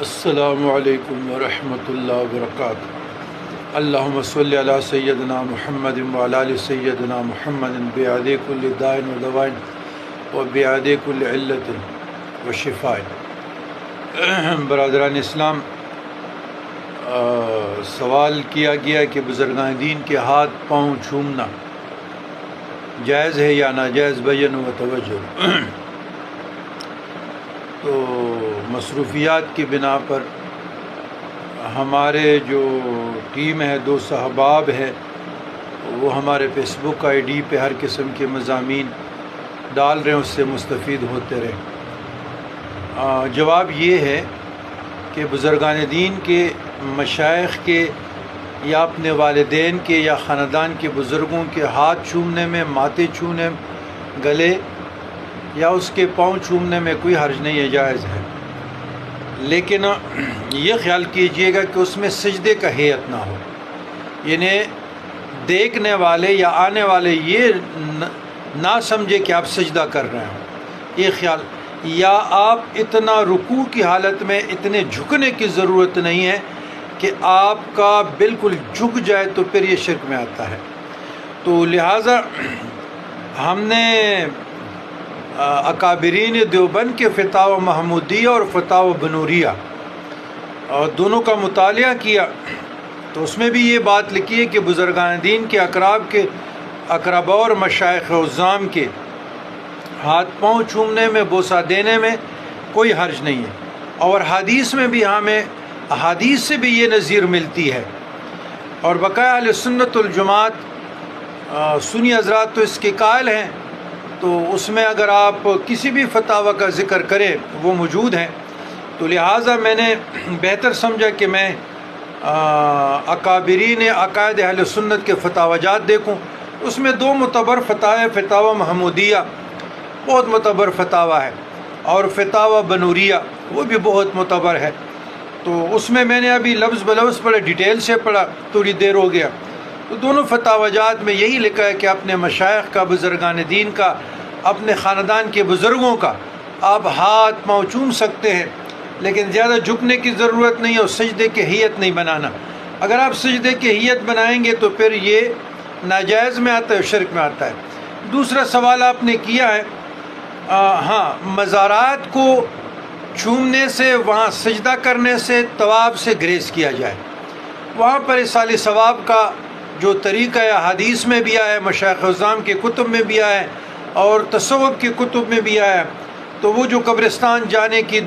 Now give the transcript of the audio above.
السلام علیکم ورحمۃ اللہ وبرکاتہ۔ اللہم صلی علی سیدنا محمد وعلی آل سیدنا محمد بعدد کل داء و دواء و بعدد کل علت و شفاء۔ برادران اسلام، سوال کیا گیا کہ بزرگان دین کے ہاتھ پاؤں چھومنا جائز ہے یا ناجائز، بیان و توجہ۔ تو مصروفیات کی بنا پر ہمارے جو ٹیم ہے، دو احباب ہے، وہ ہمارے فیس بک آئی ڈی پہ ہر قسم کے مضامین ڈال رہے ہیں، اس سے مستفید ہوتے رہیں۔ جواب یہ ہے کہ بزرگان دین کے، مشائخ کے، یا اپنے والدین کے یا خاندان کے بزرگوں کے ہاتھ چومنے میں، ماتھے چھونے، گلے یا اس کے پاؤں چومنے میں کوئی حرج نہیں ہے، جائز ہے۔ لیکن یہ خیال کیجئے گا کہ اس میں سجدے کا ہیئت نہ ہو، یعنی دیکھنے والے یا آنے والے یہ نہ سمجھے کہ آپ سجدہ کر رہے ہیں، یہ خیال، یا آپ اتنا رکوع کی حالت میں اتنے جھکنے کی ضرورت نہیں ہے کہ آپ کا بالکل جھک جائے، تو پھر یہ شرک میں آتا ہے۔ تو لہٰذا ہم نے اکابرین دیوبند کے فتاوی محمودیہ اور فتاوی بنوریہ اور دونوں کا مطالعہ کیا، تو اس میں بھی یہ بات لکھی ہے کہ بزرگان دین کے اقرباء اور مشائخ عظام کے ہاتھ پاؤں چھومنے میں، بوسہ دینے میں کوئی حرج نہیں ہے۔ اور حدیث میں بھی ہمیں احادیث سے بھی یہ نظیر ملتی ہے، اور بقایا اہل سنت الجماعت سنی حضرات تو اس کے قائل ہیں، تو اس میں اگر آپ کسی بھی فتاوی کا ذکر کریں وہ موجود ہیں۔ تو لہٰذا میں نے بہتر سمجھا کہ میں اکابرین عقائد اہل سنت کے فتاوی جات دیکھوں۔ اس میں دو معتبر فتاوی محمودیہ بہت معتبر فتاوی ہے، اور فتاوی بنوریہ وہ بھی بہت معتبر ہے۔ تو اس میں نے ابھی لفظ بلفظ پڑھا، ڈیٹیل سے پڑھا، تھوڑی دیر ہو گیا۔ تو دونوں فتاوی جات میں یہی لکھا ہے کہ اپنے مشائخ کا، بزرگان دین کا، اپنے خاندان کے بزرگوں کا آپ ہاتھ پاؤں چوم سکتے ہیں، لیکن زیادہ جھکنے کی ضرورت نہیں ہے، اور سجدے کی ہیئت نہیں بنانا۔ اگر آپ سجدے کی ہیئت بنائیں گے تو پھر یہ ناجائز میں آتا ہے، شرک میں آتا ہے۔ دوسرا سوال آپ نے کیا ہے، مزارات کو چھومنے سے، وہاں سجدہ کرنے سے، طواف سے گریز کیا جائے، وہاں پر ایصال ثواب کا جو طریقہ ہے حدیث میں بھی آیا ہے، مشائخ اعظام کے کتب میں بھی آیا ہے، اور تصوف کی کتب میں بھی آیا ہے۔ تو وہ جو قبرستان جانے کی